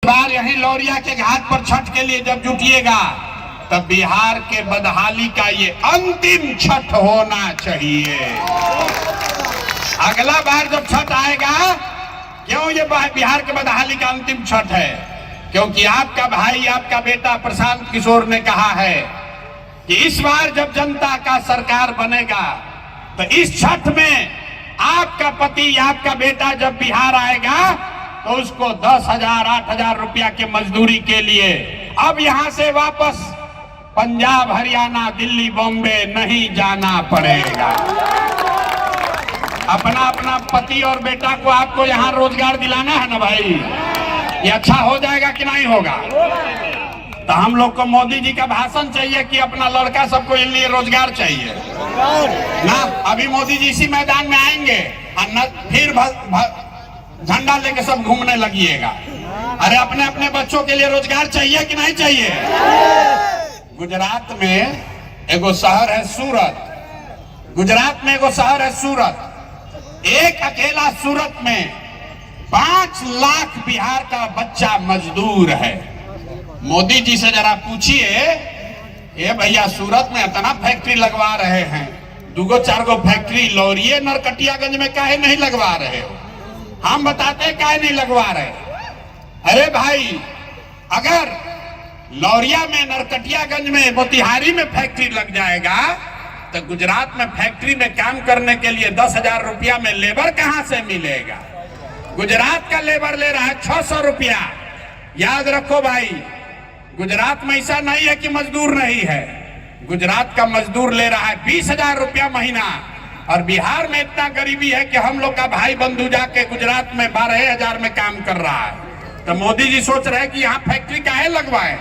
बार यही लौरिया के घाट पर छठ के लिए जब जुटिएगा तब बिहार के बदहाली का ये अंतिम छठ होना चाहिए। अगला बार जब छठ आएगा, क्यों ये बिहार के बदहाली का अंतिम छठ है? क्योंकि आपका भाई, आपका बेटा प्रशांत किशोर ने कहा है कि इस बार जब जनता का सरकार बनेगा तो इस छठ में आपका पति, आपका बेटा जब बिहार आएगा तो उसको 10,000, 8,000 रुपया के मजदूरी के लिए अब यहां से वापस पंजाब, हरियाणा, दिल्ली, बॉम्बे नहीं जाना पड़ेगा। अपना अपना पति और बेटा को आपको यहाँ रोजगार दिलाना है ना भाई। ये अच्छा हो जाएगा कि नहीं होगा? तो हम लोग को मोदी जी का भाषण चाहिए कि अपना लड़का सबको इन लिए रोजगार चाहिए ना। अभी मोदी जी इसी मैदान में आएंगे और न फिर झंडा लेके सब घूमने लगिएगा। अरे अपने अपने बच्चों के लिए रोजगार चाहिए कि नहीं चाहिए? गुजरात में एगो शहर है सूरत। गुजरात में एगो शहर है सूरत। एक अकेला सूरत में 5 लाख बिहार का बच्चा मजदूर है। मोदी जी से जरा पूछिए, ये भैया सूरत में इतना फैक्ट्री लगवा रहे हैं, 2-4 फैक्ट्री लौरिये नरकटियागंज में काहे नहीं लगवा रहे हो? हम बताते काहे नहीं लगवा रहे? अरे भाई, अगर लौरिया में, नरकटियागंज में, मोतिहारी में फैक्ट्री लग जाएगा तो गुजरात में फैक्ट्री में काम करने के लिए 10,000 रुपया में लेबर कहां से मिलेगा? गुजरात का लेबर ले रहा है 600 रुपया। याद रखो भाई, गुजरात में ऐसा नहीं है कि मजदूर नहीं है। गुजरात का मजदूर ले रहा है 20,000 रुपया महीना। और बिहार में इतना गरीबी है कि हम लोग का भाई बंधु जाके गुजरात में 12,000 में काम कर रहा है। तो मोदी जी सोच रहे हैं कि यहाँ फैक्ट्री काहे लगवाए?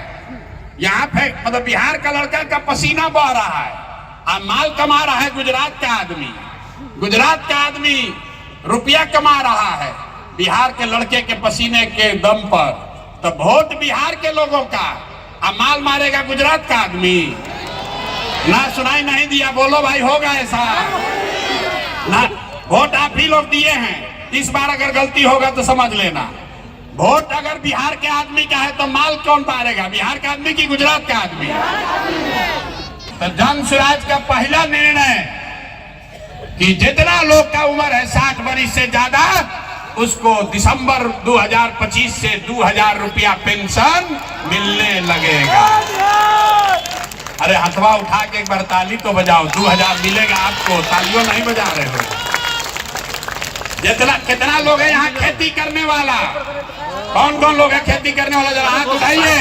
यहाँ मतलब बिहार का लड़का का पसीना बह रहा है और माल कमा रहा है गुजरात का आदमी। गुजरात का आदमी रुपया कमा रहा है बिहार के लड़के के पसीने के दम पर। तो वोट बिहार के लोगों का और माल मारेगा गुजरात का आदमी। ना सुनाई नहीं दिया? बोलो भाई, होगा ऐसा ना? वोट आप ही लोग दिए हैं। इस बार अगर गलती होगा तो समझ लेना। वोट अगर बिहार के आदमी का है तो माल कौन मारेगा? बिहार का आदमी कि गुजरात का आदमी? तो जन स्वराज का पहला निर्णय कि जितना लोग का उम्र है 60 वर्ष से ज्यादा, उसको दिसंबर 2025 से 2,000 रुपया पेंशन मिलने लगेगा। अरे हथवा उठा के एक बार ताली तो बजाओ। 2,000 मिलेगा आपको। तालियों नहीं बजा रहे हो? कितना लोग है यहाँ खेती करने वाला? कौन कौन लोग है खेती करने वाला? जरा हाथ उठाइए।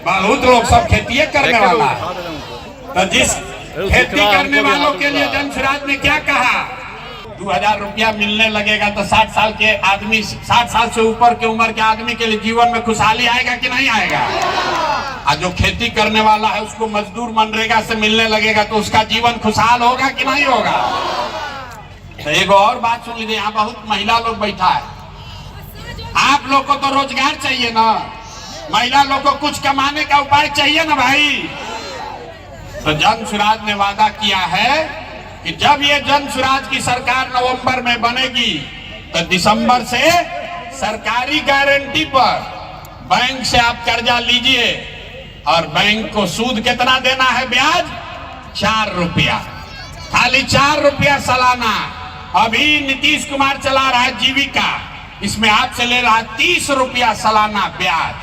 बहुत लोग, सब खेती करने वाला। तो जिस खेती करने वालों के लिए जन स्वराज ने क्या कहा? 2,000 रुपया मिलने लगेगा तो 60 साल के आदमी, 60 साल से ऊपर के उम्र के आदमी के लिए जीवन में खुशहाली आएगा कि नहीं आएगा? और जो खेती करने वाला है उसको मजदूर मनरेगा से मिलने लगेगा तो उसका जीवन खुशहाल होगा कि नहीं होगा? तो एक और बात सुन लीजिए, यहाँ बहुत महिला लोग बैठा है। आप लोग को तो रोजगार चाहिए ना? महिला लोग को कुछ कमाने का उपाय चाहिए ना भाई? तो जन स्वराज ने वादा किया है कि जब ये जन स्वराज की सरकार नवंबर में बनेगी तो दिसंबर से सरकारी गारंटी पर बैंक से आप कर्जा लीजिए और बैंक को सूद कितना देना है? ब्याज 4 रुपया, खाली 4 रुपया सालाना। अभी नीतीश कुमार चला रहा है जीविका, इसमें आपसे ले रहा है 30 रुपया सालाना ब्याज।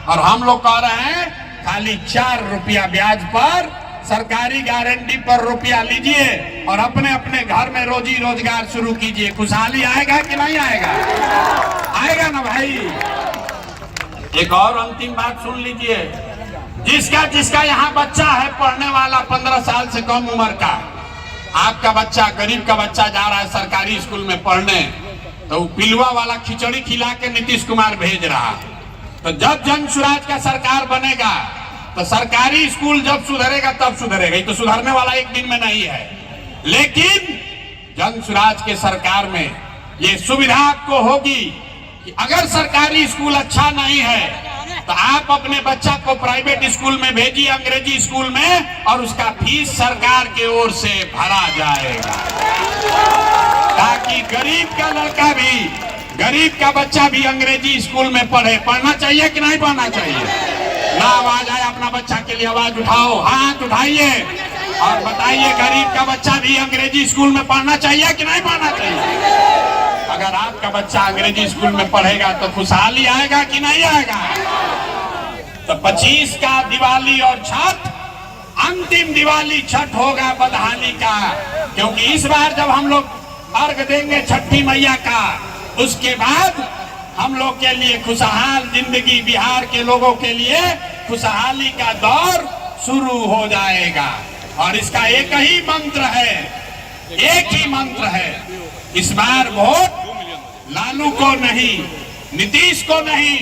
और हम लोग कह रहे हैं खाली 4 रुपया ब्याज पर सरकारी गारंटी पर रुपया लीजिए और अपने अपने घर में रोजी रोजगार शुरू कीजिए। खुशहाली आएगा कि नहीं आएगा? आएगा ना भाई? एक और अंतिम बात सुन लीजिए। जिसका यहाँ बच्चा है पढ़ने वाला 15 साल से कम उम्र का, आपका बच्चा, गरीब का बच्चा जा रहा है सरकारी स्कूल में पढ़ने, तो पिलुआ वाला खिचड़ी खिला के नीतीश कुमार भेज रहा। तो जब जन स्वराज का सरकार बनेगा तो सरकारी स्कूल जब सुधरेगा तब सुधरेगा। ये तो सुधरने वाला एक दिन में नहीं है, लेकिन जन स्वराज के सरकार में ये सुविधा आपको होगी कि अगर सरकारी स्कूल अच्छा नहीं है तो आप अपने बच्चा को प्राइवेट स्कूल में भेजिए, अंग्रेजी स्कूल में, और उसका फीस सरकार की ओर से भरा जाएगा ताकि गरीब का लड़का भी गरीब का बच्चा भी अंग्रेजी स्कूल में पढ़े। पढ़ना चाहिए कि नहीं पढ़ना चाहिए? ना आवाज आए अपना बच्चा के लिए आवाज उठाओ, हाथ उठाइए और बताइए गरीब का बच्चा भी अंग्रेजी स्कूल में पढ़ना चाहिए कि नहीं पढ़ना चाहिए? अगर आपका बच्चा अंग्रेजी स्कूल में पढ़ेगा तो खुशहाली आएगा कि नहीं आएगा? तो 25 का दिवाली और छठ, अंतिम दिवाली छठ होगा बदहाली का, क्योंकि इस बार जब हम लोग अर्घ देंगे छठी मैया का, उसके बाद हम लोग के लिए खुशहाल जिंदगी, बिहार के लोगों के लिए खुशहाली का दौर शुरू हो जाएगा। और इसका एक ही मंत्र है, एक ही मंत्र है, इस बार वोट लालू को नहीं, नीतीश को नहीं,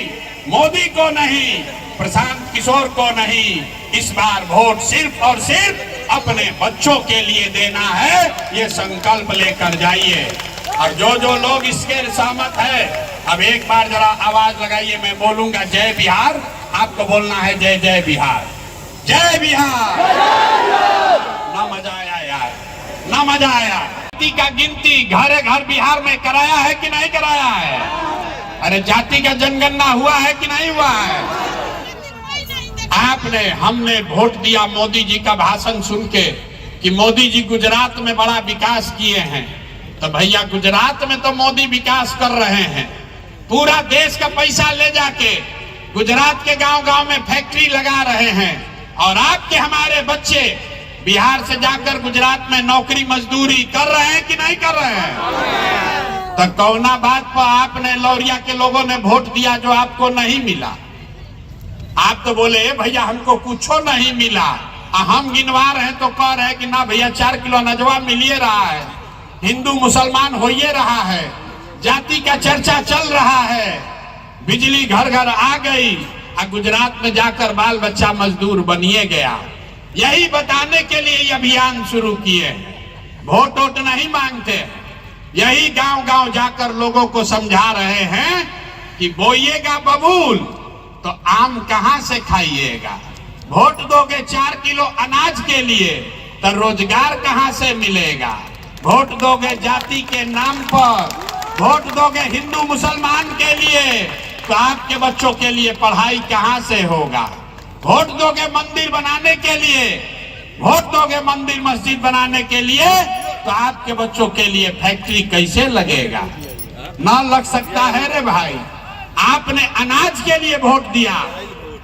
मोदी को नहीं, प्रशांत किशोर को नहीं, इस बार वोट सिर्फ और सिर्फ अपने बच्चों के लिए देना है। ये संकल्प लेकर जाइए। और जो लोग इसके सहमत है, अब एक बार जरा आवाज लगाइए, मैं बोलूंगा जय बिहार, आपको बोलना है जय जय बिहार, जय बिहार। ना मजा आया यार, ना मजा आया। जाति का गिनती घरे घर बिहार में कराया है कि नहीं कराया है? अरे जाति का जनगणना हुआ है कि नहीं हुआ है? आपने, हमने वोट दिया मोदी जी का भाषण सुन के कि मोदी जी गुजरात में बड़ा विकास किए हैं। तो भैया गुजरात में तो मोदी विकास कर रहे हैं, पूरा देश का पैसा ले जाके गुजरात के गांव-गांव में फैक्ट्री लगा रहे हैं। और आपके हमारे बच्चे बिहार से जाकर गुजरात में नौकरी मजदूरी कर रहे हैं कि नहीं कर रहे हैं? तो कौना बात पर आपने लौरिया के लोगों ने वोट दिया जो आपको नहीं मिला? आप तो बोले भैया हमको कुछ नहीं मिला, हम गिनवा रहे हैं तो कह रहे हैं कि ना भैया 4 किलो नजवा मिलिए रहा है, हिंदू मुसलमान होइए रहा है, जाति का चर्चा चल रहा है, बिजली घर घर आ गई, और गुजरात में जाकर बाल बच्चा मजदूर बनिए गया। यही बताने के लिए ये अभियान शुरू किए। वोट वोट नहीं मांगते, यही गांव गांव जाकर लोगों को समझा रहे हैं कि बोइएगा बबूल तो आम कहां से खाइएगा, वोट दोगे 4 किलो अनाज के लिए तो रोजगार कहां से मिलेगा, वोट दोगे जाति के नाम पर, वोट दोगे हिंदू मुसलमान के लिए तो आपके बच्चों के लिए पढ़ाई कहां से होगा, वोट दोगे मंदिर बनाने के लिए, वोट दोगे मंदिर मस्जिद बनाने के लिए तो आपके बच्चों के लिए फैक्ट्री कैसे लगेगा? ना लग सकता है रे भाई। आपने अनाज के लिए वोट दिया,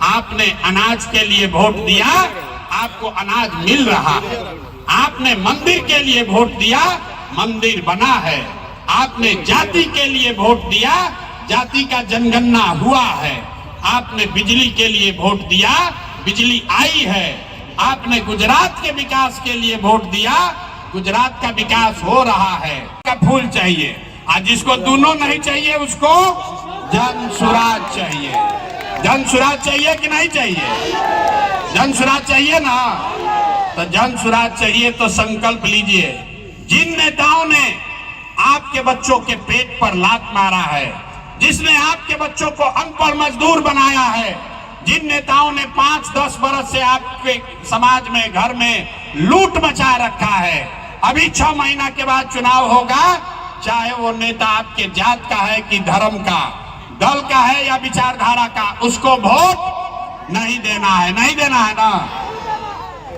आपने अनाज के लिए वोट दिया, आपको अनाज मिल रहा है। आपने मंदिर के लिए वोट दिया, मंदिर बना है। आपने जाति के लिए वोट दिया, जाति का जनगणना हुआ है। आपने बिजली के लिए वोट दिया, बिजली आई है। आपने गुजरात के विकास के लिए वोट दिया, गुजरात का विकास हो रहा है। का फूल चाहिए, आज जिसको दोनों नहीं चाहिए उसको जन सुराज चाहिए। जन सुराज चाहिए कि नहीं चाहिए? जन सुराज चाहिए ना? तो जन सुराज चाहिए तो संकल्प लीजिए। जिन नेताओं ने आपके बच्चों के पेट पर लात मारा है, जिसने आपके बच्चों को अनपढ़ मजदूर बनाया है, जिन नेताओं ने 5-10 बरस से आपके समाज में, घर में लूट मचा रखा है, अभी 6 महीना के बाद चुनाव होगा, चाहे वो नेता आपके जात का है कि धर्म का, दल का है या विचारधारा का, उसको वोट नहीं देना है। नहीं देना है ना?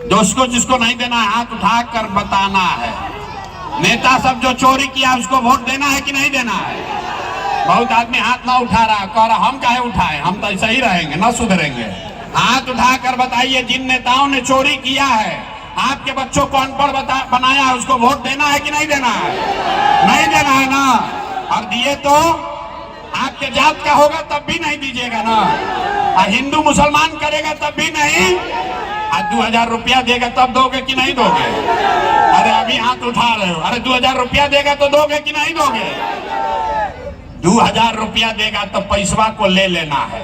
दोस्तों जिसको नहीं देना है हाथ उठाकर बताना है। नेता सब जो चोरी किया उसको वोट देना है कि नहीं देना है? बहुत आदमी हाथ ना उठा रहा, कह रहा हम काहे उठाए, हम तो ऐसा ही रहेंगे, ना सुधरेंगे। हाथ उठाकर बताइए, जिन नेताओं ने चोरी किया है, आपके बच्चों को अनपढ़ बनाया है, उसको वोट देना है कि नहीं देना है? नहीं देना है ना? और दिए तो आपके जात का होगा तब भी नहीं दीजिएगा ना? और हिंदू मुसलमान करेगा तब भी नहीं? आज 2000 रुपया देगा तब दोगे कि नहीं दोगे? अरे अभी हाथ उठा रहे हो। अरे 2000 रुपया देगा तो दोगे कि नहीं दोगे? 2000 रुपया देगा तो पैसवा को ले लेना है,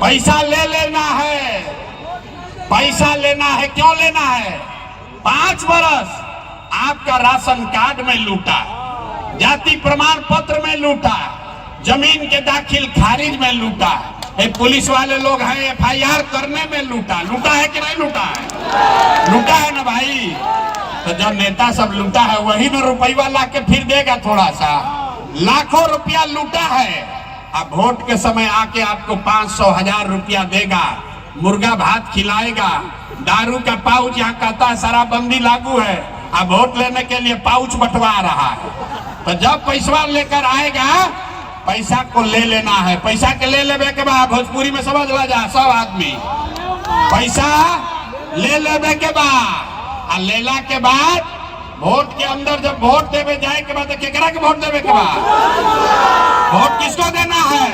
पैसा ले लेना है, पैसा लेना है। क्यों लेना है? 5 बरस आपका राशन कार्ड में लूटा, जाति प्रमाण पत्र में लूटा, जमीन के दाखिल खारिज में लूटा, पुलिस वाले लोग हैं FIR करने में लूटा। लूटा है कि नहीं लूटा है? लूटा है ना भाई। तो जो नेता सब लूटा है वही ना रुपया ला के फिर देगा थोड़ा सा। लाखों रुपया लूटा है। अब वोट के समय आके आपको 500,000 रुपया देगा, मुर्गा भात खिलाएगा, दारू का पाउच, यहाँ कहता है शराबबंदी लागू है, अब वोट लेने के लिए पाउच बंटवा रहा है। तो जब पैसा लेकर आएगा, पैसा को ले लेना है। पैसा के ले लेवे के बाद भोजपुरी में समझ ला जा सब आदमी, पैसा ले लेवे के बाद, लेला के बाद वोट के अंदर जब वोट देवे जाए के बाद केकरा के वोट देवे के बाद वोट किसको देना है?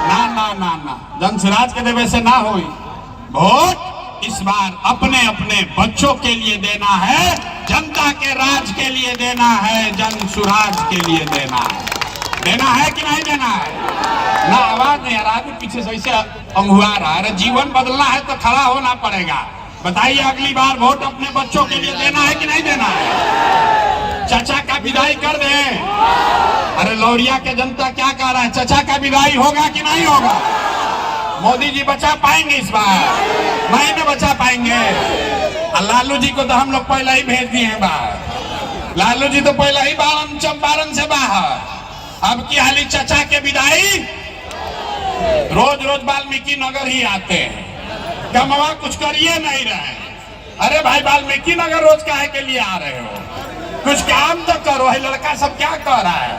ना ना ना ना, जनसुराज के देवे से ना हुई। वोट इस बार अपने अपने बच्चों के लिए देना है, जनता के राज के लिए देना है, जनसुराज के लिए देना है। देना है कि नहीं देना है? ना आवाज नहीं आ रहा है, पीछे से ऐसे अंगुआ रहा है। जीवन बदलना है तो खड़ा होना पड़ेगा। बताइए अगली बार वोट अपने बच्चों के लिए देना है कि नहीं देना है? चाचा का विदाई कर दे। अरे लौरिया के जनता क्या कह रहा है, चाचा का विदाई होगा कि नहीं होगा? मोदी जी बचा पाएंगे इस बार? नहीं न बचा पाएंगे। लालू जी को तो हम लोग पहले ही भेज दिए हैं बाहर। लालू जी तो पहले ही चंपारण से बाहर। अब की हाली चाचा के विदाई रोज रोज वाल्मीकि नगर ही आते हैं, कमवा कुछ करिए नहीं रहे। अरे भाई वाल्मीकि नगर रोज काहे के लिए आ रहे हो? कुछ काम तो करो। है लड़का सब क्या कर रहा है?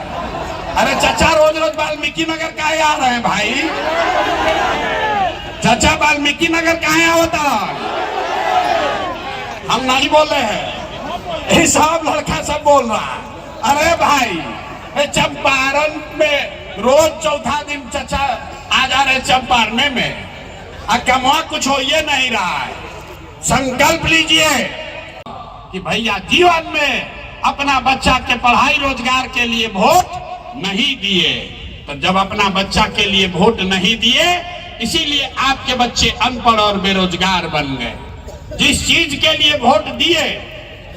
अरे चाचा रोज रोज वाल्मीकि नगर काहे आ रहे हैं भाई? चाचा वाल्मीकि नगर काहे आवता? हम नहीं बोल रहे हैं, ये सब लड़का सब बोल रहा है। अरे भाई चंपारण में रोज चौथा दिन चाचा आ जा रहे चंपारण में, कमवा कुछ हो ये नहीं रहा है। संकल्प लीजिए कि भैया जीवन में अपना बच्चा के पढ़ाई रोजगार के लिए वोट नहीं दिए। तो जब अपना बच्चा के लिए वोट नहीं दिए, इसीलिए आपके बच्चे अनपढ़ और बेरोजगार बन गए। जिस चीज के लिए वोट दिए,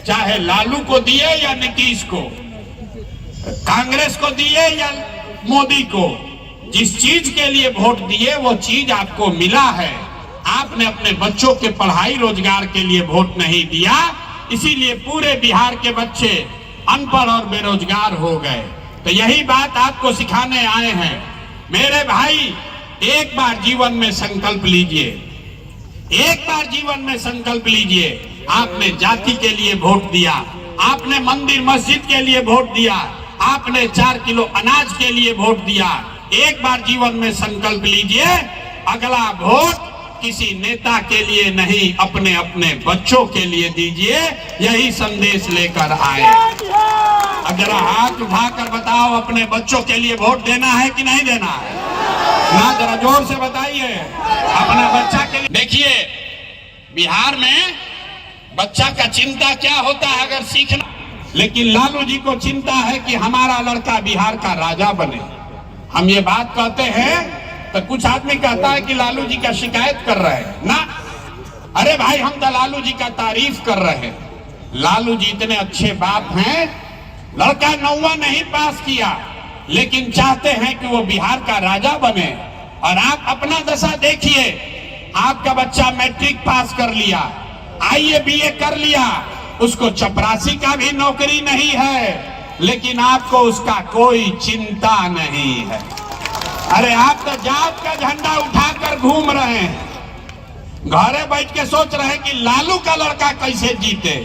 चाहे लालू को दिए या नीतीश को, कांग्रेस को दिए या मोदी को, जिस चीज के लिए वोट दिए वो चीज आपको मिला है। आपने अपने बच्चों के पढ़ाई रोजगार के लिए वोट नहीं दिया, इसीलिए पूरे बिहार के बच्चे अनपढ़ और बेरोजगार हो गए। तो यही बात आपको सिखाने आए हैं। मेरे भाई, एक बार जीवन में संकल्प लीजिए, एक बार जीवन में संकल्प लीजिए। आपने जाति के लिए वोट दिया, आपने मंदिर मस्जिद के लिए वोट दिया, आपने 4 किलो अनाज के लिए वोट दिया। एक बार जीवन में संकल्प लीजिए, अगला वोट किसी नेता के लिए नहीं, अपने अपने बच्चों के लिए दीजिए। यही संदेश लेकर आए। अब जरा हाथ उठाकर बताओ, अपने बच्चों के लिए वोट देना है कि नहीं देना है? ना, जरा जोर से बताइए, अपना बच्चा के लिए। देखिए बिहार में बच्चा का चिंता क्या होता है अगर सीखना, लेकिन लालू जी को चिंता है कि हमारा लड़का बिहार का राजा बने। हम ये बात कहते हैं तो कुछ आदमी कहता है कि लालू जी का शिकायत कर रहे हैं। ना, अरे भाई हम तो लालू जी का तारीफ कर रहे हैं। लालू जी इतने अच्छे बाप हैं, लड़का 9वां नहीं पास किया, लेकिन चाहते हैं कि वो बिहार का राजा बने। और आप अपना दशा देखिए, आपका बच्चा मैट्रिक पास कर लिया, IAA BA कर लिया, उसको चपरासी का भी नौकरी नहीं है, लेकिन आपको उसका कोई चिंता नहीं है। अरे आप तो जात का झंडा उठाकर घूम रहे हैं, घरे बैठ के सोच रहे हैं कि लालू का लड़का कैसे जीते,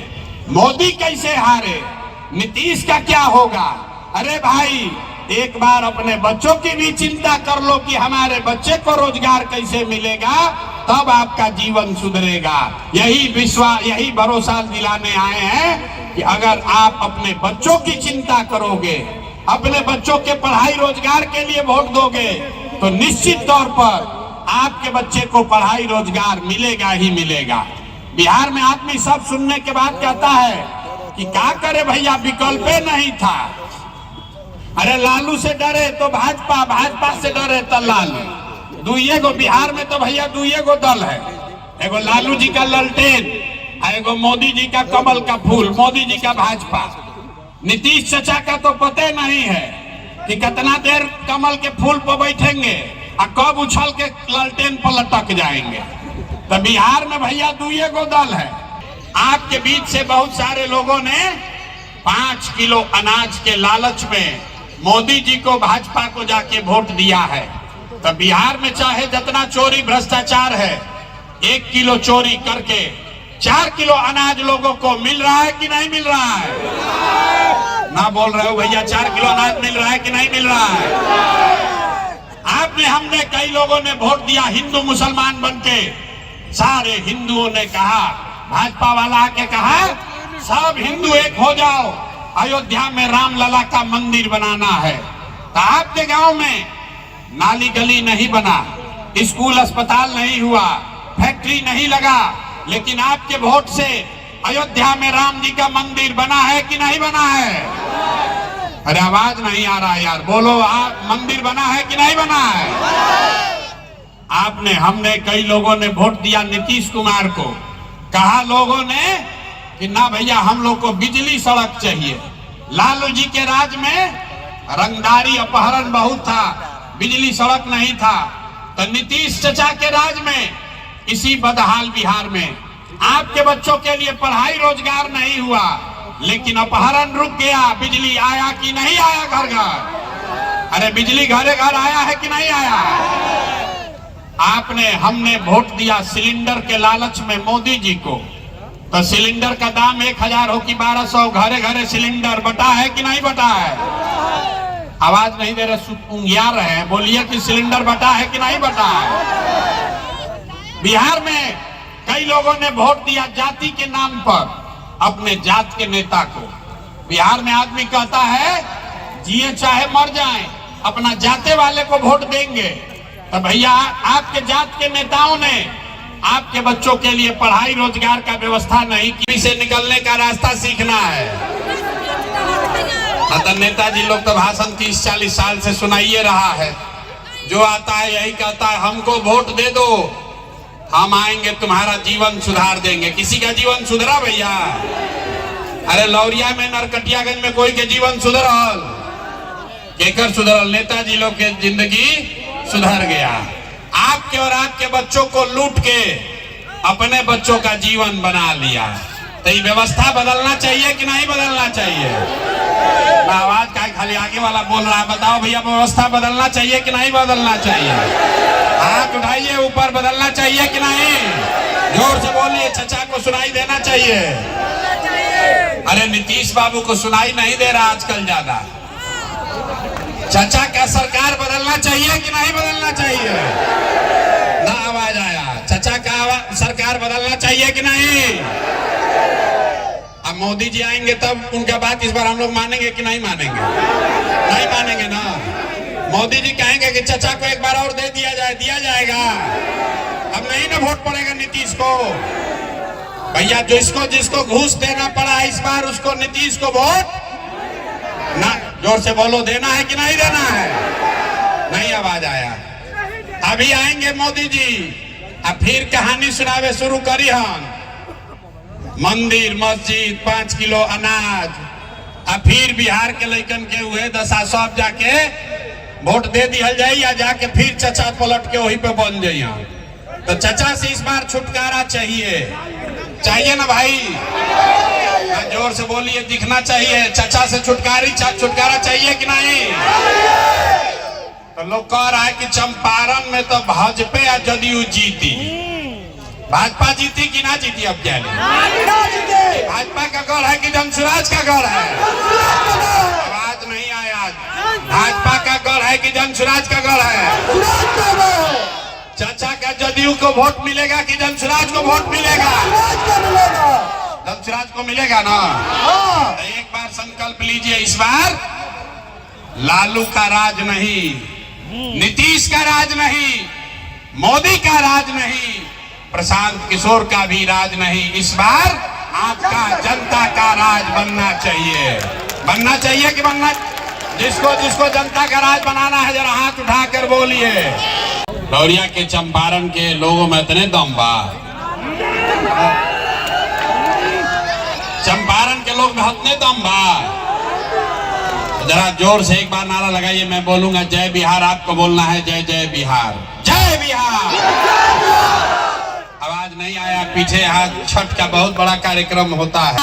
मोदी कैसे हारे, नीतीश का क्या होगा। अरे भाई, एक बार अपने बच्चों की भी चिंता कर लो कि हमारे बच्चे को रोजगार कैसे मिलेगा, तब आपका जीवन सुधरेगा। यही विश्वास, यही भरोसा दिलाने आए हैं कि अगर आप अपने बच्चों की चिंता करोगे, अपने बच्चों के पढ़ाई रोजगार के लिए वोट दोगे, तो निश्चित तौर पर आपके बच्चे को पढ़ाई रोजगार मिलेगा ही मिलेगा। बिहार में आदमी सब सुनने के बाद कहता है कि क्या करे भैया, विकल्प नहीं था। अरे लालू से डरे तो भाजपा, भाजपा से डरे तो लालू। दुइये गो बिहार में तो भैया दुइये गो दल है, एगो लालू जी का ललटेन, एगो मोदी जी का कमल का फूल, मोदी जी का भाजपा। नीतीश चाचा का तो पता नहीं है कि कितना देर कमल के फूल पर बैठेंगे और कब उछल के ललटेन पर लटक जाएंगे। तो बिहार में भैया दुइये गो दल है। आपके बीच से बहुत सारे लोगों ने 5 किलो अनाज के लालच में मोदी जी को, भाजपा को जाके वोट दिया है, तो बिहार में चाहे जितना चोरी भ्रष्टाचार है, 1 किलो चोरी करके 4 किलो अनाज लोगों को मिल रहा है कि नहीं मिल रहा है? ना बोल रहे हो भैया, 4 किलो अनाज मिल रहा है कि नहीं मिल रहा है? आपने, हमने, कई लोगों ने वोट दिया हिंदू मुसलमान बनके, सारे हिंदुओं ने कहा, भाजपा वाला आके कहा सब हिंदू एक हो जाओ, अयोध्या में रामलला का मंदिर बनाना है। तो आपके गांव में नाली गली नहीं बना, स्कूल अस्पताल नहीं हुआ, फैक्ट्री नहीं लगा, लेकिन आपके वोट से अयोध्या में राम जी का मंदिर बना है कि नहीं बना है? अरे आवाज नहीं आ रहा यार, बोलो, आप मंदिर बना है कि नहीं बना है? आपने, हमने, कई लोगों ने वोट दिया नीतीश कुमार को, कहा लोगों ने कि ना भैया हम लोग को बिजली सड़क चाहिए। लालू जी के राज में रंगदारी अपहरण बहुत था, बिजली सड़क नहीं था। तो नीतीश चचा के राज में इसी बदहाल बिहार में आपके बच्चों के लिए पढ़ाई रोजगार नहीं हुआ, लेकिन अपहरण रुक गया। बिजली आया कि नहीं आया घर घर? अरे बिजली घरे घर आया है कि नहीं आया? आपने, हमने वोट दिया सिलेंडर के लालच में मोदी जी को, तो सिलेंडर का दाम 1000 हो कि 1200, घरे घरे सिलेंडर बटा है कि नहीं बटा है? आवाज नहीं दे रहे, ऊँघिया रहे, बोलिए कि सिलेंडर बटा है कि नहीं बटा है? बिहार में कई लोगों ने वोट दिया जाति के नाम पर, अपने जात के नेता को। बिहार में आदमी कहता है जिए चाहे मर जाए, अपना जाते वाले को वोट देंगे। तो भैया आपके जात के नेताओं ने आपके बच्चों के लिए पढ़ाई रोजगार का व्यवस्था नहीं की। से निकलने का रास्ता सीखना है। तो नेताजी लोग तो भाषण 30-40 साल से सुनाइए रहा है, जो आता है यही कहता है हमको वोट दे दो, हम आएंगे तुम्हारा जीवन सुधार देंगे। किसी का जीवन सुधरा भैया? अरे लौरिया में, नरकटियागंज में कोई के जीवन सुधरल? केकर सुधरल? नेताजी लोग के जिंदगी सुधर गया। आपके और आपके बच्चों को लूट के अपने बच्चों का जीवन बना लिया। तो ये व्यवस्था बदलना चाहिए कि नहीं बदलना चाहिए? ना आवाज का खाली आगे वाला बोल रहा है, बताओ भैया व्यवस्था बदलना चाहिए कि नहीं बदलना चाहिए? हाथ उठाइए ऊपर, बदलना चाहिए कि नहीं? जोर से बोलिए, चचा को सुनाई देना चाहिए। अरे नीतीश बाबू को सुनाई नहीं दे रहा आजकल ज्यादा। चचा का सरकार बदलना चाहिए कि नहीं बदलना चाहिए? ना आवाज आया। चचा का सरकार बदलना चाहिए कि नहीं? अब मोदी जी आएंगे तब उनका बात इस बार हम लोग मानेंगे कि नहीं मानेंगे? नहीं मानेंगे ना। मोदी जी कहेंगे कि चचा को एक बार और दे दिया जाए, दिया जाएगा। अब नहीं ना वोट पड़ेगा नीतीश को। भैया जिसको जिसको घूस देना पड़ा इस बार, उसको नीतीश को वोट ना। जोर से बोलो, देना है कि नहीं देना है? नहीं आवाज आया। अभी आएंगे मोदी जी, अब फिर कहानी सुनावे शुरू करी हम, मंदिर मस्जिद 5 किलो अनाज। अब फिर बिहार के लइकन के हुए दशा, सब जाके वोट दे दिया जाए या जाके फिर चचा पलट के वहीं पे बन जाइए। तो चचा से इस बार छुटकारा चाहिए, चाहिए ना भाई? जोर से बोलिए, दिखना चाहिए। चचा से छुटकारा चाहिए कि नहीं? तो लोग कह रहा है कि चंपारण में तो भाजपा या जदयू जीती। भाजपा जीती कि ना जीती? अब क्या भाजपा का गढ़ है कि जनसुराज का गढ़ है? आवाज नहीं आया। भाजपा का गढ़ है कि जनसुराज का गढ़ है? चाचा का जदयू को वोट मिलेगा कि जनसुराज को वोट मिलेगा? जनसुराज को मिलेगा ना। तो एक बार संकल्प लीजिए, इस बार लालू का राज नहीं, नीतीश का राज नहीं, मोदी का राज नहीं, प्रशांत किशोर का भी राज नहीं। इस बार आपका जनता का राज बनना चाहिए। बनना चाहिए कि बनना? जिसको जिसको जनता का राज बनाना है जरा हाथ उठाकर बोलिए। लौरिया के चंपारण के लोगों में इतने दम बा, चंपारण के लोग में इतने दम बा। जरा जोर से एक बार नारा लगाइए, मैं बोलूंगा जय बिहार, आपको बोलना है जय जय बिहार, जय बिहार। आवाज नहीं आया, पीछे यहाँ छठ का बहुत बड़ा कार्यक्रम होता है।